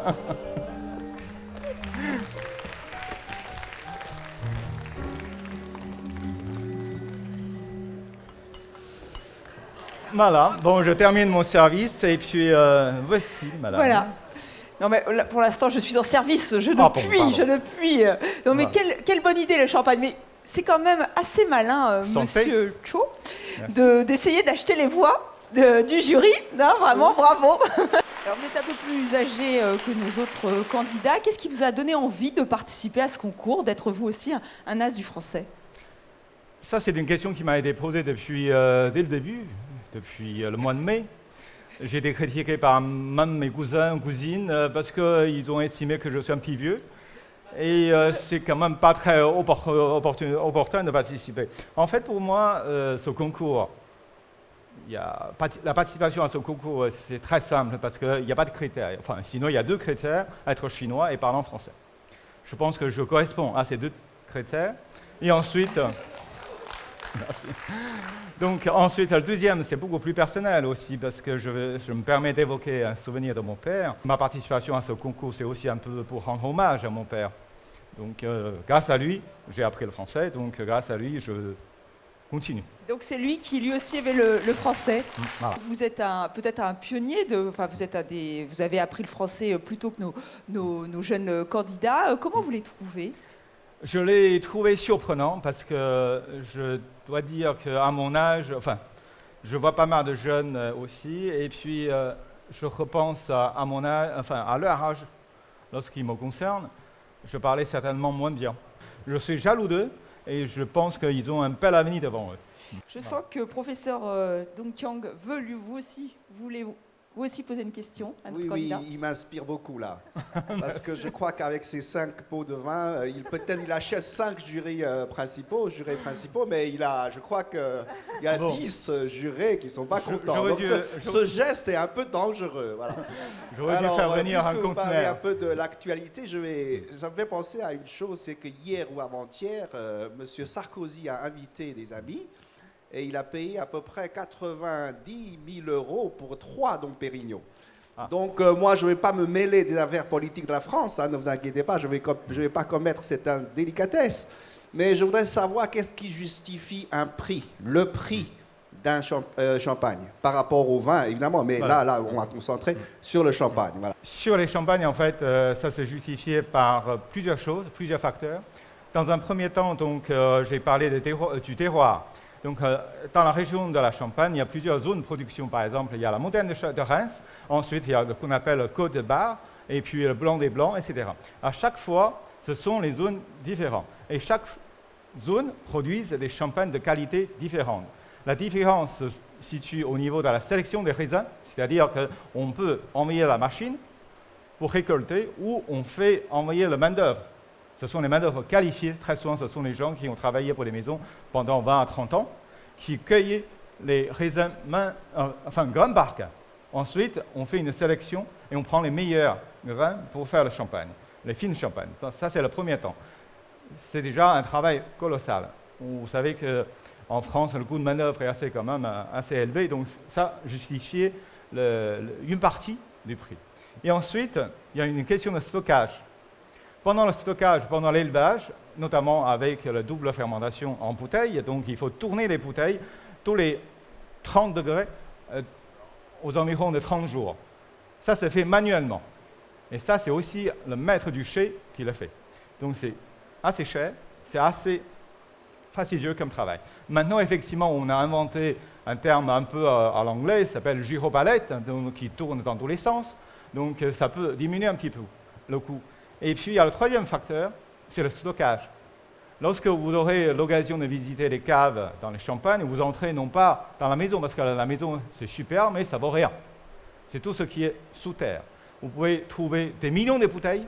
Voilà, bon, je termine mon service et puis voici, madame. Voilà. Non mais là, pour l'instant, je suis en service, je ne puis. Non mais quelle bonne idée le champagne. Mais c'est quand même assez malin, monsieur Cho, d'essayer d'acheter les voix du jury. Non, vraiment, bravo. Alors vous êtes un peu plus âgé que nos autres candidats. Qu'est-ce qui vous a donné envie de participer à ce concours, d'être vous aussi un as du français? Ça, c'est une question qui m'a été posée depuis dès le début. Depuis le mois de mai. J'ai été critiqué par même mes cousins, cousines, parce qu'ils ont estimé que je suis un petit vieux. Et c'est quand même pas très opportun de participer. En fait, pour moi, ce concours, la participation à ce concours, c'est très simple, parce qu'il n'y a pas de critères. Enfin, sinon, il y a 2 critères, être chinois et parler français. Je pense que je corresponds à ces 2 critères. Et ensuite... Merci. Donc ensuite, le deuxième, c'est beaucoup plus personnel aussi, parce que je me permets d'évoquer un souvenir de mon père. Ma participation à ce concours, c'est aussi un peu pour rendre hommage à mon père. Donc grâce à lui, j'ai appris le français, donc grâce à lui, je continue. Donc c'est lui qui lui aussi avait le français. Voilà. Vous êtes peut-être un pionnier, vous avez appris le français plus tôt que nos jeunes candidats. Comment vous les trouvez? Je l'ai trouvé surprenant parce que je dois dire qu'à mon âge, enfin, je vois pas mal de jeunes aussi, et puis je repense à mon âge, enfin à leur âge, lorsqu'il me concerne, je parlais certainement moins bien. Je suis jaloux d'eux et je pense qu'ils ont un bel avenir devant eux. Je sens que professeur Dong Qiang veut vous aussi poser une question à notre candidat. Oui, il m'inspire beaucoup là. Parce que je crois qu'avec ces 5 pots de vin, il achète 5 jurés principaux, mais je crois qu'il y a 10 jurés qui ne sont pas contents. Donc ce geste est un peu dangereux. Voilà. J'aurais dû faire venir un conteneur. Puisque vous parlez un peu de l'actualité, ça me fait penser à une chose, c'est que hier ou avant-hier, M. Sarkozy a invité des amis. Et il a payé à peu près 90 000 euros pour 3 Dom Pérignon. Donc moi, je ne vais pas me mêler des affaires politiques de la France, ne vous inquiétez pas, je ne vais pas commettre cette indélicatesse. Mais je voudrais savoir qu'est-ce qui justifie un prix, le prix d'un champagne, par rapport au vin, évidemment, mais voilà. là, on va concentrer sur le champagne. Voilà. Sur les champagnes, en fait, ça s'est justifié par plusieurs choses, plusieurs facteurs. Dans un premier temps, donc, j'ai parlé du terroir. Donc, dans la région de la Champagne, il y a plusieurs zones de production. Par exemple, il y a la montagne de Reims, ensuite il y a ce qu'on appelle le Côte de Bar, et puis le Blanc des Blancs, etc. À chaque fois, ce sont les zones différentes. Et chaque zone produit des champagnes de qualité différente. La différence se situe au niveau de la sélection des raisins, c'est-à-dire qu'on peut envoyer la machine pour récolter ou on fait envoyer le main-d'œuvre. Ce sont les main-d'œuvre qualifiées. Très souvent, ce sont les gens qui ont travaillé pour les maisons pendant 20 à 30 ans, qui cueillent les raisins grains barques. Ensuite, on fait une sélection et on prend les meilleurs grains pour faire le champagne, les fines champagnes. Ça c'est le premier temps. C'est déjà un travail colossal. Vous savez qu'en France, le coût de main-d'œuvre est quand même assez élevé, donc ça justifiait une partie du prix. Et ensuite, il y a une question de stockage. Pendant le stockage, pendant l'élevage, notamment avec la double fermentation en bouteille, donc il faut tourner les bouteilles tous les 30 degrés aux environs de 30 jours. Ça se fait manuellement. Et ça, c'est aussi le maître du chai qui le fait. Donc c'est assez cher, c'est assez fastidieux comme travail. Maintenant, effectivement, on a inventé un terme un peu à l'anglais, ça s'appelle gyropalette, donc qui tourne dans tous les sens. Donc ça peut diminuer un petit peu le coût. Et puis, il y a le troisième facteur, c'est le stockage. Lorsque vous aurez l'occasion de visiter les caves dans les Champagnes, vous entrez non pas dans la maison, parce que la maison, c'est super, mais ça ne vaut rien. C'est tout ce qui est sous terre. Vous pouvez trouver des millions de bouteilles,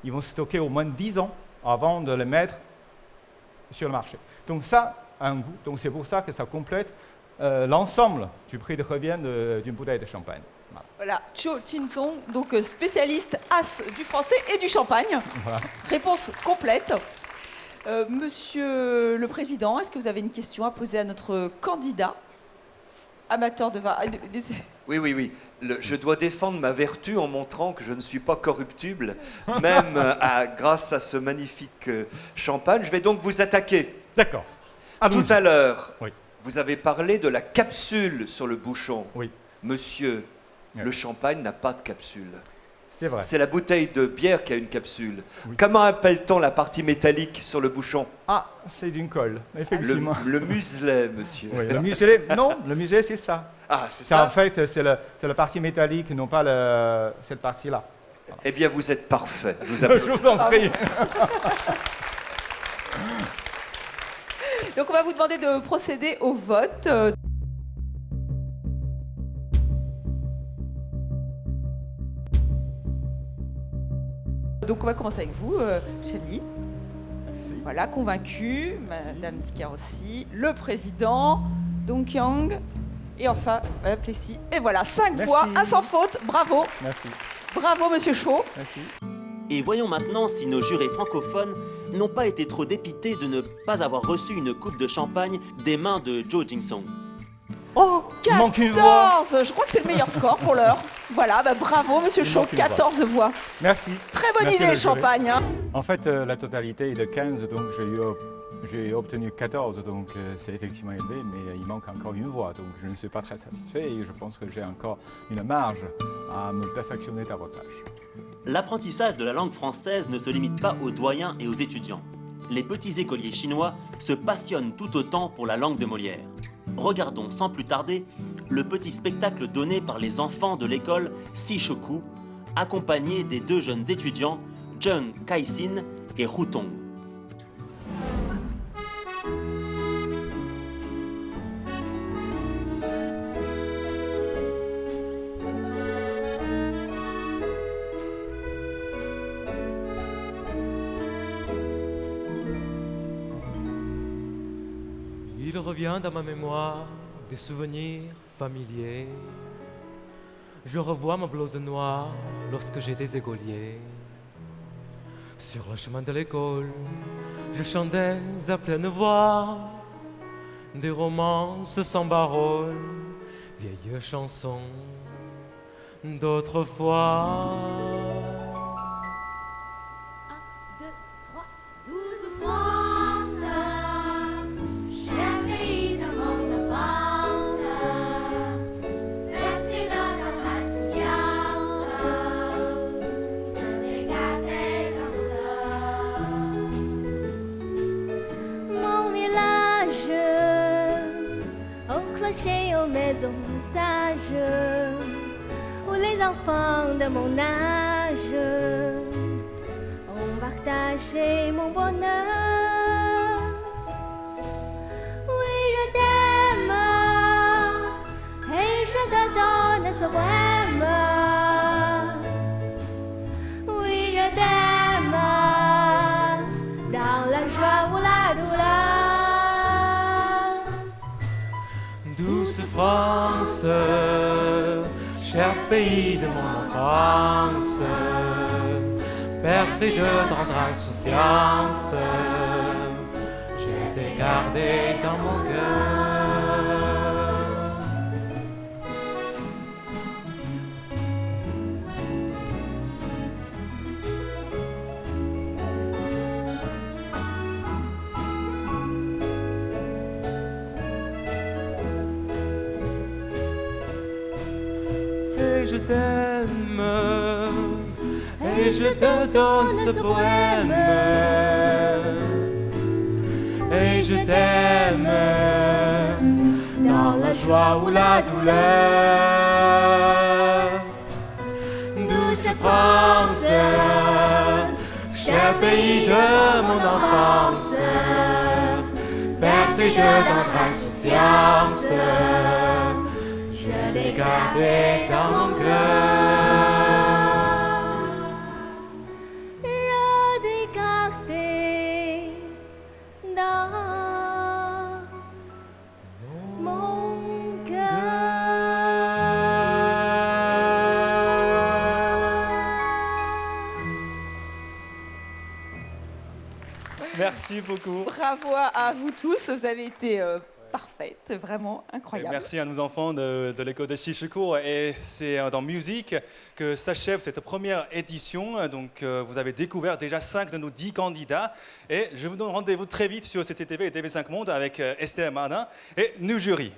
ils vont stocker au moins 10 ans avant de les mettre sur le marché. Donc ça a un goût, donc c'est pour ça que ça complète l'ensemble du prix de revient d'une bouteille de champagne. Voilà, Cho Chin-song, donc spécialiste as du français et du champagne. Voilà. Réponse complète. Monsieur le Président, est-ce que vous avez une question à poser à notre candidat amateur de vin? Oui. Je dois défendre ma vertu en montrant que je ne suis pas corruptible, même grâce à ce magnifique champagne. Je vais donc vous attaquer. D'accord. Tout à l'heure, oui. Vous avez parlé de la capsule sur le bouchon. Oui. Monsieur, le champagne n'a pas de capsule. C'est vrai. C'est la bouteille de bière qui a une capsule. Oui. Comment appelle-t-on la partie métallique sur le bouchon? Ah, c'est d'une colle, effectivement. Le muselet, monsieur. Oui, le muselet, non, le muselet, c'est ça. Ah, c'est ça. En fait, c'est la partie métallique, non pas cette partie-là. Voilà. Eh bien, vous êtes parfait. Je vous en prie. Donc, on va vous demander de procéder au vote. Donc on va commencer avec vous, Shelley. Voilà, convaincu, Madame Dicker aussi, le président, Dong Kyang, et enfin Madame Plessis. Et voilà, 5 voix, un sans faute, bravo. Merci. Bravo, Monsieur Cho. Merci. Et voyons maintenant si nos jurés francophones n'ont pas été trop dépités de ne pas avoir reçu une coupe de champagne des mains de Cho Jin-song. Oh, 14. Je crois que c'est le meilleur score pour l'heure. Voilà, bravo Monsieur Cho, 14 voix. Merci. Très bonne idée le champagne. Hein. En fait, la totalité est de 15, donc j'ai obtenu 14, donc c'est effectivement élevé, mais il manque encore une voix, donc je ne suis pas très satisfait et je pense que j'ai encore une marge à me perfectionner davantage. L'apprentissage de la langue française ne se limite pas aux doyens et aux étudiants. Les petits écoliers chinois se passionnent tout autant pour la langue de Molière. Regardons sans plus tarder le petit spectacle donné par les enfants de l'école Sishoku, accompagnés des 2 jeunes étudiants, Jung Kai-sin et Hu Tong. Il revient dans ma mémoire des souvenirs familiers. Je revois ma blouse noire lorsque j'étais écolier. Sur le chemin de l'école, je chantais à pleine voix des romances sans paroles, vieilles chansons d'autrefois. 1, 2, 3, 12 France, cher pays de mon enfance, bercé de notre insouciance, les garder dans l'or. Mon village, au clocher, aux maisons sages, où les enfants de mon âge ont partagé mon bonheur. Oui, je t'aime et je te donne ce poème. Oui, je t'aime dans la joie ou la douleur. Douce France, cher pays de mon enfance, bercé de tendre insouciance, je t'ai gardé dans mon cœur. Et je t'aime, et je te donne ce poème. et je t'aime dans la joie ou la douleur. Douce France, cher pays de mon enfance, bercé de notre insouciance, je l'ai gardé dans mon cœur. Merci beaucoup. Bravo à vous tous, vous avez été parfaite, vraiment incroyable. Et merci à nos enfants de l'école de Chichicourt. Et c'est dans musique que s'achève cette première édition. Donc vous avez découvert déjà 5 de nos 10 candidats. Et je vous donne rendez-vous très vite sur CCTV et TV5 Monde avec Esther Martin et nos jurys.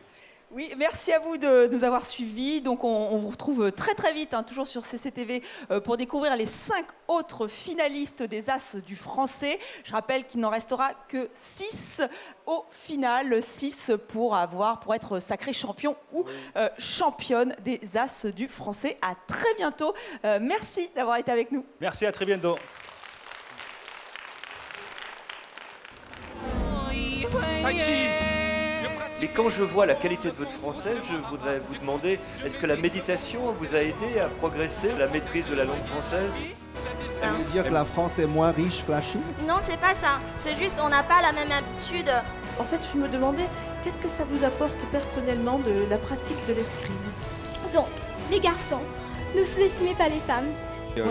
Oui, merci à vous de nous avoir suivis. Donc on vous retrouve très vite, toujours sur CCTV, pour découvrir les 5 autres finalistes des As du français. Je rappelle qu'il n'en restera que 6 au final, 6 pour être sacré champion ou championne des As du français. À très bientôt. Merci d'avoir été avec nous. Merci, à très bientôt. Et quand je vois la qualité de votre français, je voudrais vous demander, est-ce que la méditation vous a aidé à progresser la maîtrise de la langue française? Ça veut dire que la France est moins riche que la Chine? Non, c'est pas ça. C'est juste, on n'a pas la même habitude. En fait, je me demandais, qu'est-ce que ça vous apporte personnellement de la pratique de l'escrime? Donc, les garçons, ne sous-estimez pas les femmes.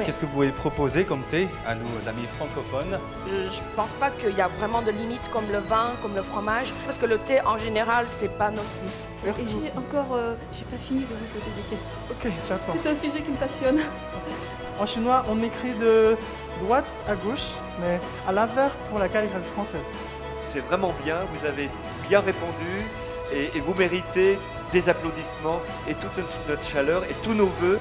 Qu'est-ce que vous pouvez proposer comme thé à nos amis francophones? Je pense pas qu'il y a vraiment de limites comme le vin, comme le fromage, parce que le thé en général, c'est pas nocif. Et j'ai pas fini de vous poser des questions. Ok, j'attends. C'est un sujet qui me passionne. En chinois, on écrit de droite à gauche, mais à l'inverse pour la calligraphie française. C'est vraiment bien, vous avez bien répondu et vous méritez des applaudissements et toute notre chaleur et tous nos vœux.